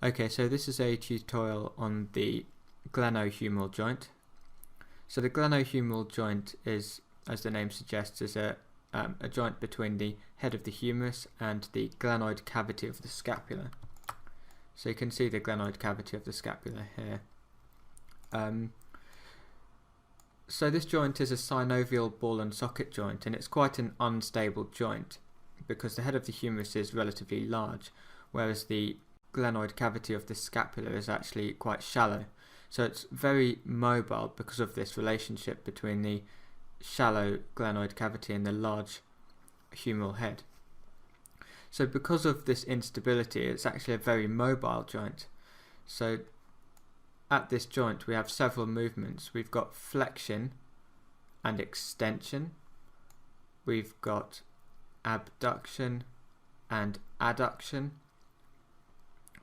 Okay, so this is a tutorial on the glenohumeral joint. So the glenohumeral joint is, as the name suggests, is a joint between the head of the humerus and the glenoid cavity of the scapula. So you can see the glenoid cavity of the scapula here. So this joint is a synovial ball and socket joint, and it's quite an unstable joint because the head of the humerus is relatively large, whereas the glenoid cavity of the scapula is actually quite shallow. So it's very mobile because of this relationship between the shallow glenoid cavity and the large humeral head. So because of this instability, it's actually a very mobile joint. So at this joint we have several movements. We've got flexion and extension, we've got abduction and adduction,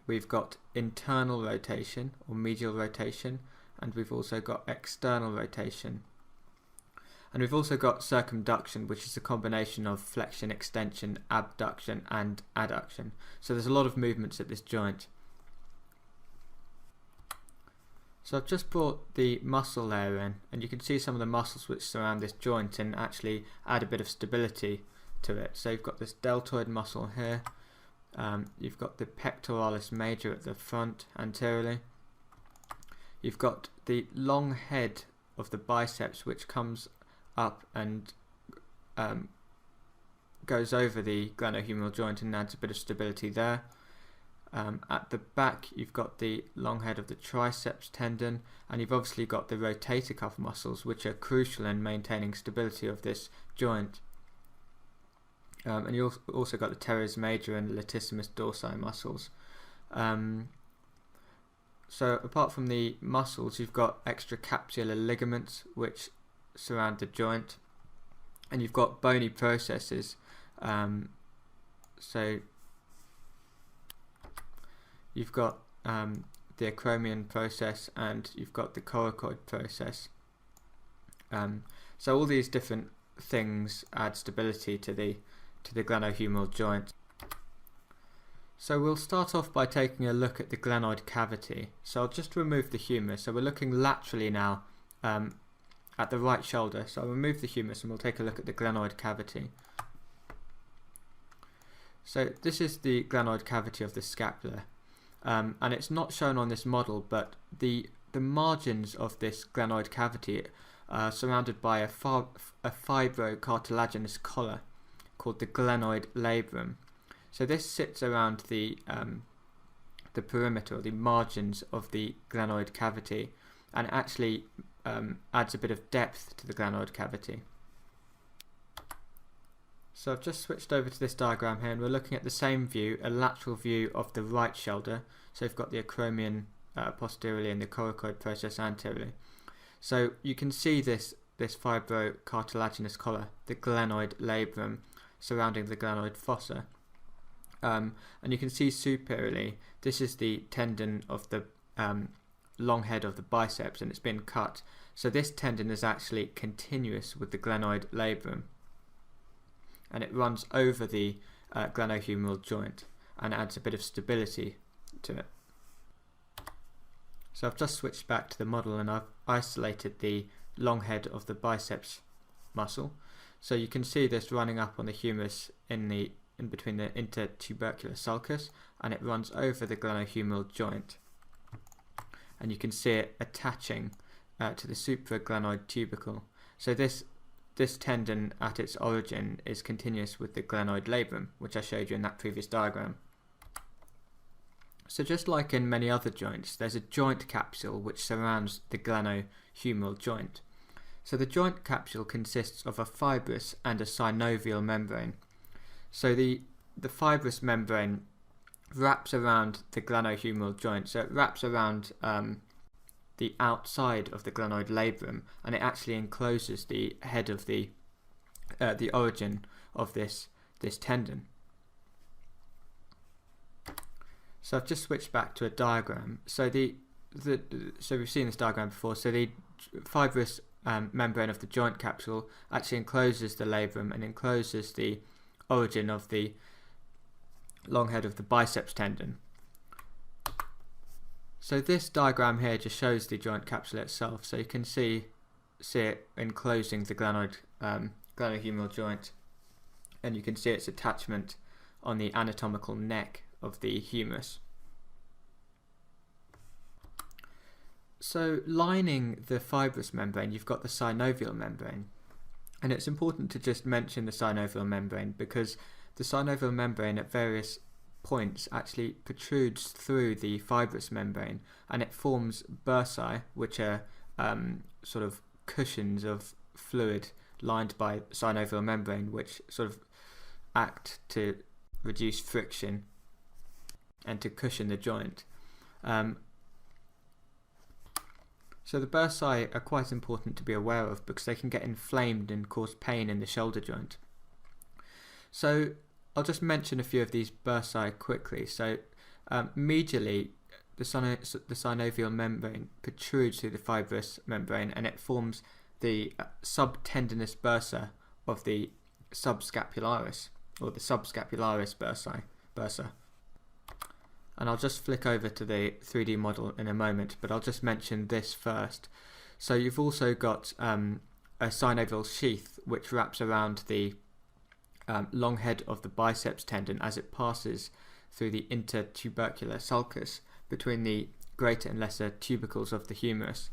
we've got internal rotation or medial rotation, and we've also got external rotation. And we've also got circumduction, which is a combination of flexion, extension, abduction and adduction. So there's a lot of movements at this joint. So I've just brought the muscle layer in, and you can see some of the muscles which surround this joint and actually add a bit of stability to it. So you've got this deltoid muscle here, you've got the pectoralis major at the front anteriorly, you've got the long head of the biceps which comes up and goes over the glenohumeral joint and adds a bit of stability there. At the back you've got the long head of the triceps tendon, and you've obviously got the rotator cuff muscles which are crucial in maintaining stability of this joint. And you also got the teres major and latissimus dorsi muscles. So apart from the muscles, you've got extracapsular ligaments which surround the joint, and you've got bony processes. So you've got the acromion process and you've got the coracoid process. So all these different things add stability to the glenohumeral joint. So we'll start off by taking a look at the glenoid cavity. So I'll just remove the humerus. So we're looking laterally now at the right shoulder. So I'll remove the humerus and we'll take a look at the glenoid cavity. So this is the glenoid cavity of the scapula. And it's not shown on this model, but the margins of this glenoid cavity are surrounded by a fibrocartilaginous collar called the glenoid labrum. So this sits around the perimeter, or the margins of the glenoid cavity, and actually adds a bit of depth to the glenoid cavity. So I've just switched over to this diagram here, and we're looking at the same view, a lateral view of the right shoulder. So we've got the acromion posteriorly and the coracoid process anteriorly. So you can see this fibrocartilaginous collar, the glenoid labrum, surrounding the glenoid fossa. And you can see superiorly, this is the tendon of the long head of the biceps, and it's been cut. So this tendon is actually continuous with the glenoid labrum, and it runs over the glenohumeral joint and adds a bit of stability to it. So I've just switched back to the model and I've isolated the long head of the biceps muscle. So you can see this running up on the humerus in between the intertubercular sulcus, and it runs over the glenohumeral joint. And you can see it attaching to the supraglenoid tubercle. So this tendon at its origin is continuous with the glenoid labrum, which I showed you in that previous diagram. So just like in many other joints, there's a joint capsule which surrounds the glenohumeral joint. So the joint capsule consists of a fibrous and a synovial membrane. So the fibrous membrane wraps around the glenohumeral joint, so it wraps around the outside of the glenoid labrum, and it actually encloses the head of the origin of this tendon. So I've just switched back to a diagram. So so we've seen this diagram before. So the fibrous membrane of the joint capsule actually encloses the labrum and encloses the origin of the long head of the biceps tendon. So this diagram here just shows the joint capsule itself, so you can see it enclosing the glenohumeral joint, and you can see its attachment on the anatomical neck of the humerus. So lining the fibrous membrane, you've got the synovial membrane, and it's important to just mention the synovial membrane because the synovial membrane at various points actually protrudes through the fibrous membrane, and it forms bursae, which are sort of cushions of fluid lined by synovial membrane, which sort of act to reduce friction and to cushion the joint. So the bursae are quite important to be aware of because they can get inflamed and cause pain in the shoulder joint. So I'll just mention a few of these bursae quickly. So medially, the synovial membrane protrudes through the fibrous membrane, and it forms the subtendinous bursa of the subscapularis, or the subscapularis bursa. And I'll just flick over to the 3D model in a moment, but I'll just mention this first. So you've also got a synovial sheath which wraps around the long head of the biceps tendon as it passes through the intertubercular sulcus between the greater and lesser tubercles of the humerus.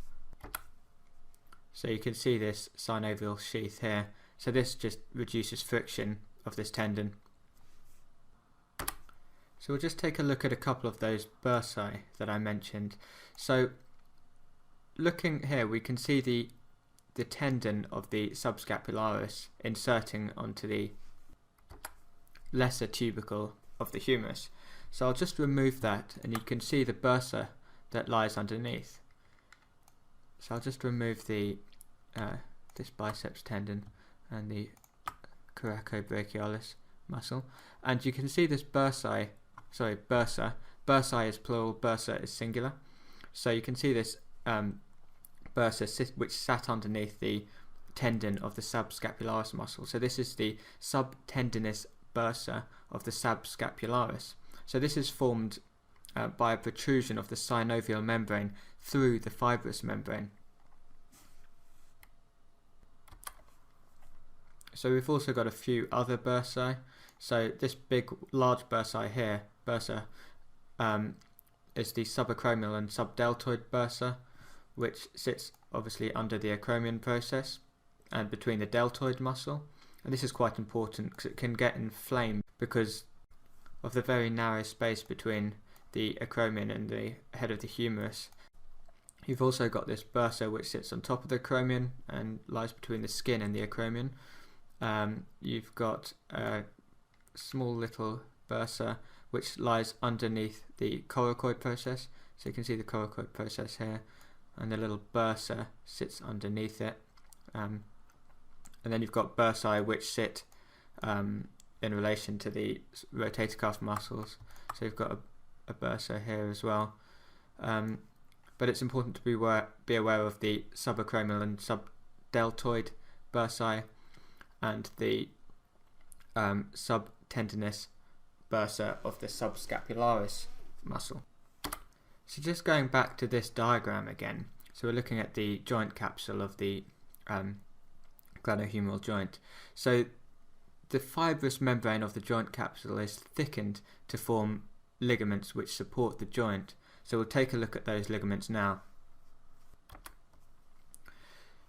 So you can see this synovial sheath here. So this just reduces friction of this tendon. So we'll just take a look at a couple of those bursae that I mentioned. So looking here, we can see the tendon of the subscapularis inserting onto the lesser tubercle of the humerus. So I'll just remove that, and you can see the bursa that lies underneath. So I'll just remove the this biceps tendon and the coracobrachialis muscle, and you can see this bursa. Bursae is plural, bursa is singular. So you can see this bursa which sat underneath the tendon of the subscapularis muscle. So this is the subtendinous bursa of the subscapularis. So this is formed by a protrusion of the synovial membrane through the fibrous membrane. So we've also got a few other bursae. So this large bursa here, is the subacromial and subdeltoid bursa, which sits obviously under the acromion process and between the deltoid muscle. And this is quite important because it can get inflamed because of the very narrow space between the acromion and the head of the humerus. You've also got this bursa which sits on top of the acromion and lies between the skin and the acromion. You've got a small little bursa which lies underneath the coracoid process. So you can see the coracoid process here, and the little bursa sits underneath it. And then you've got bursae which sit in relation to the rotator cuff muscles. So you've got a bursa here as well. But it's important to be aware of the subacromial and subdeltoid bursae and the subtendinous bursa of the subscapularis muscle. So just going back to this diagram again, so we're looking at the joint capsule of the glenohumeral joint. So the fibrous membrane of the joint capsule is thickened to form ligaments which support the joint. So we'll take a look at those ligaments now.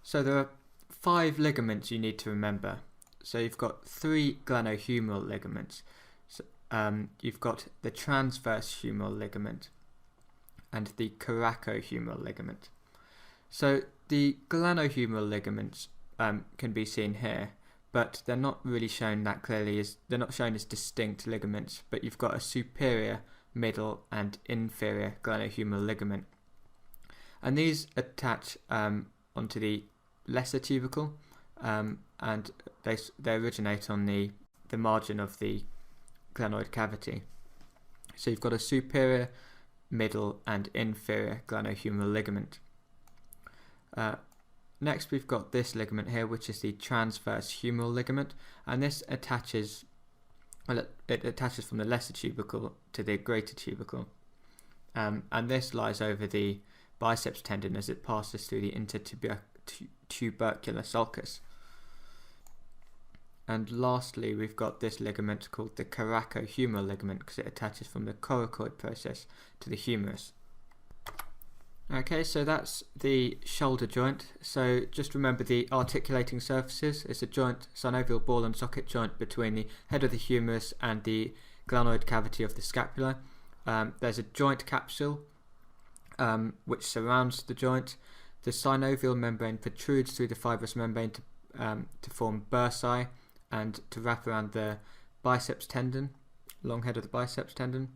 So there are 5 ligaments you need to remember. So you've got 3 glenohumeral ligaments. So, you've got the transverse humeral ligament and the coracohumeral ligament. So the glenohumeral ligaments can be seen here, but they're not really shown that clearly. They're not shown as distinct ligaments, but you've got a superior, middle and inferior glenohumeral ligament, and these attach onto the lesser tubercle, and they originate on the margin of the glenoid cavity. So you've got a superior, middle and inferior glenohumeral ligament. Next we've got this ligament here, which is the transverse humeral ligament, and this attaches, well, it attaches from the lesser tubercle to the greater tubercle. and this lies over the biceps tendon as it passes through the intertubercular sulcus. And lastly, we've got this ligament called the coracohumeral ligament because it attaches from the coracoid process to the humerus. Okay, so that's the shoulder joint. So just remember the articulating surfaces. It's a joint, synovial ball and socket joint between the head of the humerus and the glenoid cavity of the scapula. There's a joint capsule which surrounds the joint. The synovial membrane protrudes through the fibrous membrane to form bursae and to wrap around the biceps tendon, long head of the biceps tendon.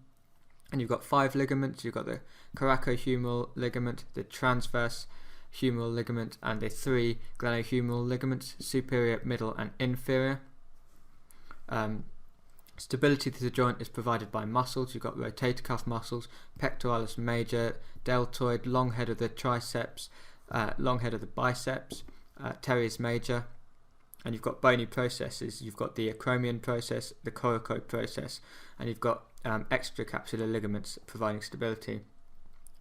And you've got 5 ligaments. You've got the coracohumeral ligament, the transverse humeral ligament, and the 3 glenohumeral ligaments, superior, middle, and inferior. Stability to the joint is provided by muscles. You've got rotator cuff muscles, pectoralis major, deltoid, long head of the triceps, long head of the biceps, teres major. And you've got bony processes. You've got the acromion process, the coracoid process, and you've got extracapsular ligaments providing stability.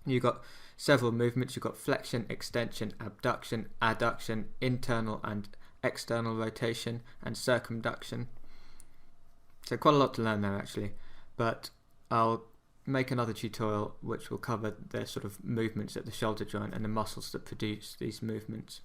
You've got several movements. You've got flexion, extension, abduction, adduction, internal and external rotation, and circumduction. So quite a lot to learn there actually, but I'll make another tutorial which will cover the sort of movements at the shoulder joint and the muscles that produce these movements.